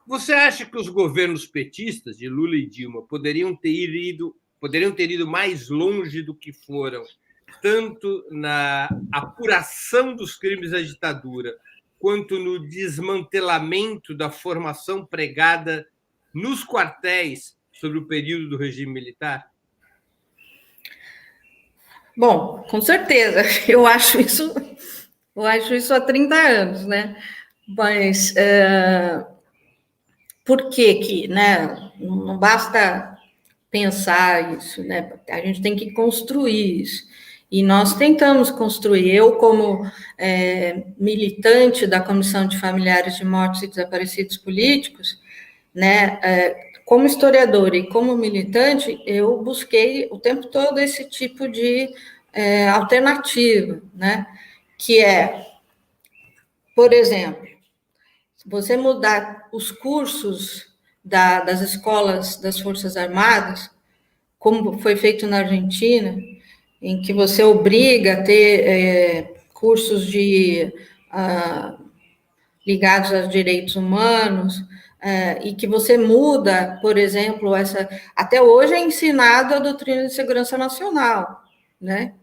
Você acha que os governos petistas, de Lula e Dilma, poderiam ter ido mais longe do que foram, tanto na apuração dos crimes da ditadura, quanto no desmantelamento da formação pregada nos quartéis sobre o período do regime militar? Bom, com certeza, eu acho isso há 30 anos, né? Mas por que, né? Não basta pensar isso, né? A gente tem que construir isso. E nós tentamos construir. Eu, como militante da Comissão de Familiares de Mortos e Desaparecidos Políticos, né? Como historiadora e como militante, eu busquei o tempo todo esse tipo de alternativa, né? Que é, por exemplo, se você mudar os cursos das escolas das Forças Armadas, como foi feito na Argentina, em que você obriga a ter cursos ligados aos direitos humanos, e que você muda, por exemplo, até hoje é ensinado a doutrina de segurança nacional, né?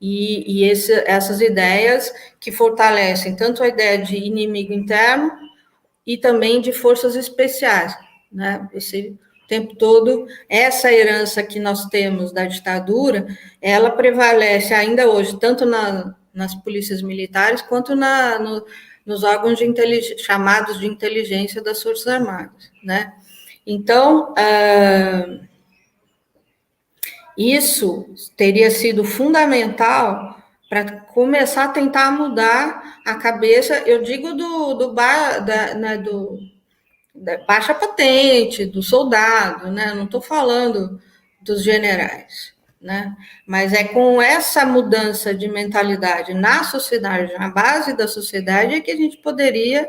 E essas ideias que fortalecem tanto a ideia de inimigo interno e também de forças especiais, né? O tempo todo, essa herança que nós temos da ditadura, ela prevalece ainda hoje, tanto nas polícias militares, quanto nos órgãos chamados de inteligência das Forças Armadas, né? Então, isso teria sido fundamental para começar a tentar mudar a cabeça, eu digo da baixa patente, do soldado, né? Não estou falando dos generais, né? Mas é com essa mudança de mentalidade na sociedade, na base da sociedade, é que a gente poderia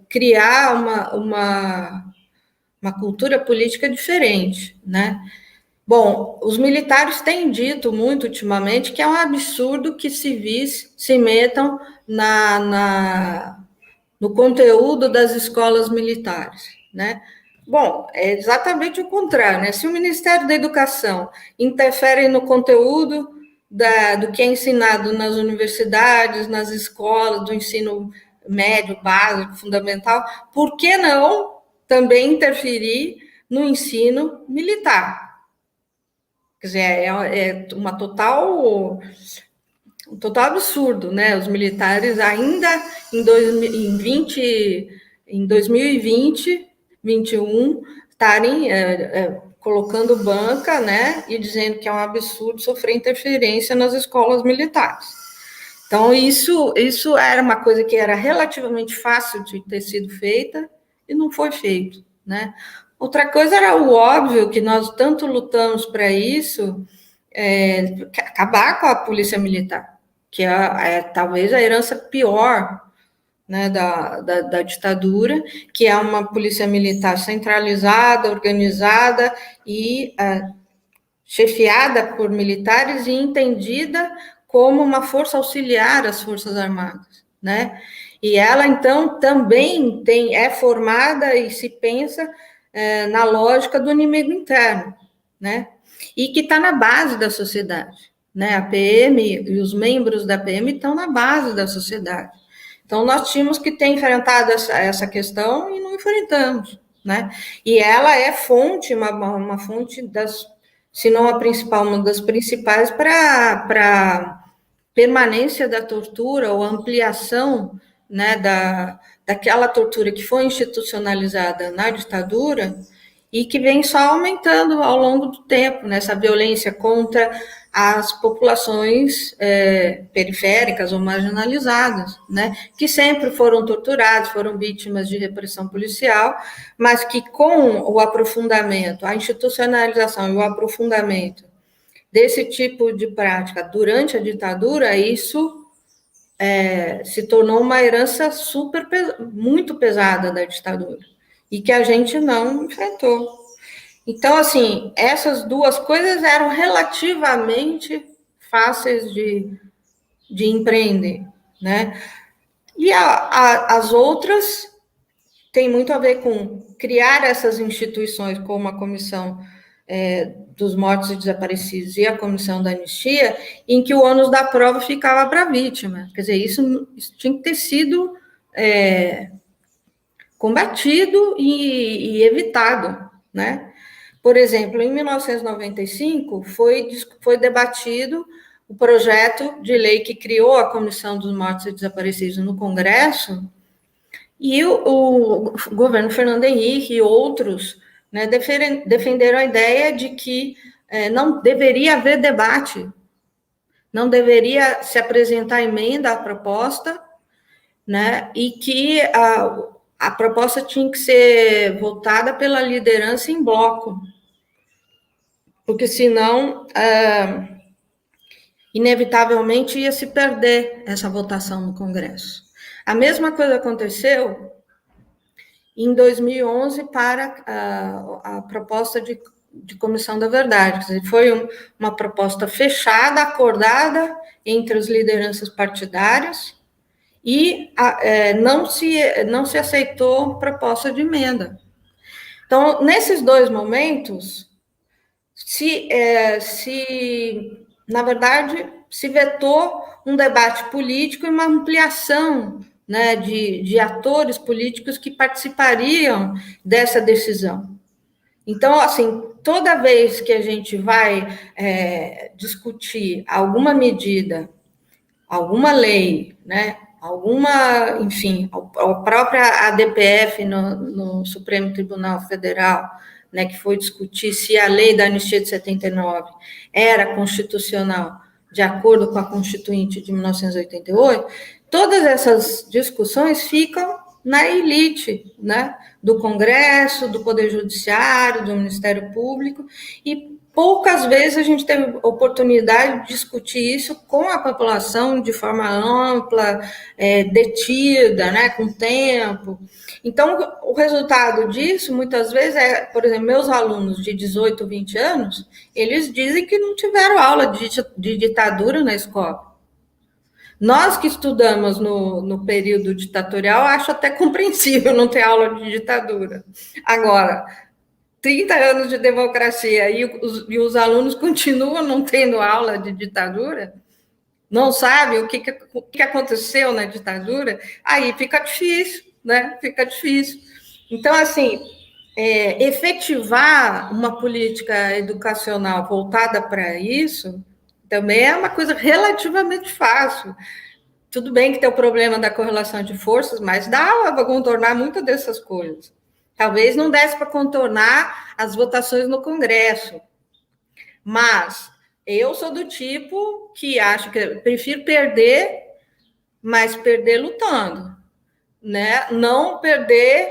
criar uma cultura política diferente, né? Bom, os militares têm dito muito ultimamente que é um absurdo que civis se metam no conteúdo das escolas militares, né? Bom, é exatamente o contrário, né? Se o Ministério da Educação interfere no conteúdo do que é ensinado nas universidades, nas escolas, do ensino médio, básico, fundamental, por que não também interferir no ensino militar? Quer dizer, é um total absurdo, né? Os militares ainda em 2020, 21, estarem colocando banca, né? E dizendo que é um absurdo sofrer interferência nas escolas militares. Então, isso era uma coisa que era relativamente fácil de ter sido feita e não foi feito, né? Outra coisa era o óbvio, que nós tanto lutamos para isso, acabar com a polícia militar, que é talvez a herança pior, né, da ditadura, que é uma polícia militar centralizada, organizada e chefiada por militares e entendida como uma força auxiliar às Forças Armadas, né? E ela, então, também é formada e se pensa na lógica do inimigo interno, né? E que está na base da sociedade, né? A PM e os membros da PM estão na base da sociedade. Então, nós tínhamos que ter enfrentado essa questão e não enfrentamos, né? E ela é uma fonte se não a principal, uma das principais para permanência da tortura ou ampliação, né, daquela tortura que foi institucionalizada na ditadura e que vem só aumentando ao longo do tempo, nessa violência contra as populações periféricas ou marginalizadas, né, que sempre foram torturadas, foram vítimas de repressão policial, mas que com o aprofundamento, a institucionalização e o aprofundamento desse tipo de prática durante a ditadura, isso se tornou uma herança muito pesada da ditadura, e que a gente não enfrentou. Então, assim, essas duas coisas eram relativamente fáceis de empreender, né? E as outras tem muito a ver com criar essas instituições como a Comissão dos Mortos e Desaparecidos e a Comissão da Anistia, em que o ônus da prova ficava para a vítima. Quer dizer, isso tinha que ter sido combatido e evitado, né? Por exemplo, em 1995, foi debatido o projeto de lei que criou a Comissão dos Mortos e Desaparecidos no Congresso, e o governo Fernando Henrique e outros, né, defenderam a ideia de que não deveria haver debate, não deveria se apresentar emenda à proposta, né, e que a proposta tinha que ser votada pela liderança em bloco, porque senão, inevitavelmente, ia se perder essa votação no Congresso. A mesma coisa aconteceu em 2011 para a proposta de Comissão da Verdade. Quer dizer, foi uma proposta fechada, acordada entre as lideranças partidárias, e não se aceitou proposta de emenda. Então, nesses dois momentos, na verdade, se vetou um debate político e uma ampliação, né, de atores políticos que participariam dessa decisão. Então, assim, toda vez que a gente vai discutir alguma medida, alguma lei, né, enfim, a própria ADPF no Supremo Tribunal Federal, né, que foi discutir se a lei da anistia de 79 era constitucional de acordo com a Constituinte de 1988, todas essas discussões ficam na elite, né, do Congresso, do Poder Judiciário, do Ministério Público, e poucas vezes a gente teve oportunidade de discutir isso com a população de forma ampla, detida, né, com tempo. Então, o resultado disso, muitas vezes, por exemplo, meus alunos de 18, 20 anos, eles dizem que não tiveram aula de ditadura na escola. Nós que estudamos no período ditatorial, acho até compreensível não ter aula de ditadura. Agora, 30 anos de democracia e os alunos continuam não tendo aula de ditadura, não sabem o que aconteceu na ditadura, aí fica difícil, né? Fica difícil. Então, assim, efetivar uma política educacional voltada para isso também é uma coisa relativamente fácil. Tudo bem que tem o problema da correlação de forças, mas dá para contornar muitas dessas coisas. Talvez não desse para contornar as votações no Congresso, mas eu sou do tipo que acho que prefiro perder, mas perder lutando, né? Não perder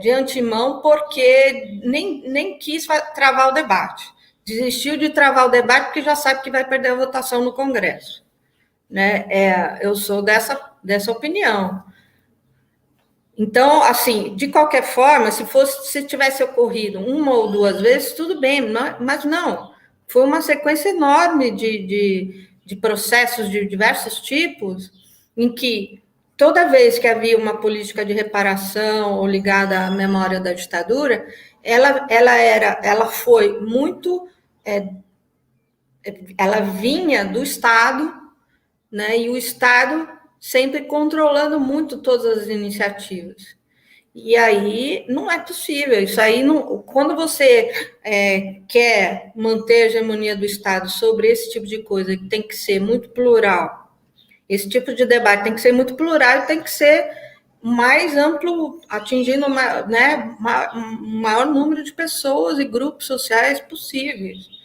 de antemão porque nem quis travar o debate. Desistiu de travar o debate porque já sabe que vai perder a votação no Congresso, né? Eu sou dessa opinião. Então, assim, de qualquer forma, se tivesse ocorrido uma ou duas vezes, tudo bem, mas não. Foi uma sequência enorme de processos de diversos tipos, em que toda vez que havia uma política de reparação ou ligada à memória da ditadura, ela foi muito, ela vinha do Estado, né? E o Estado sempre controlando muito todas as iniciativas. E aí não é possível. Isso aí não. Quando você quer manter a hegemonia do Estado sobre esse tipo de coisa, que tem que ser muito plural, esse tipo de debate tem que ser muito plural e tem que ser mais amplo, atingindo um maior número de pessoas e grupos sociais possíveis.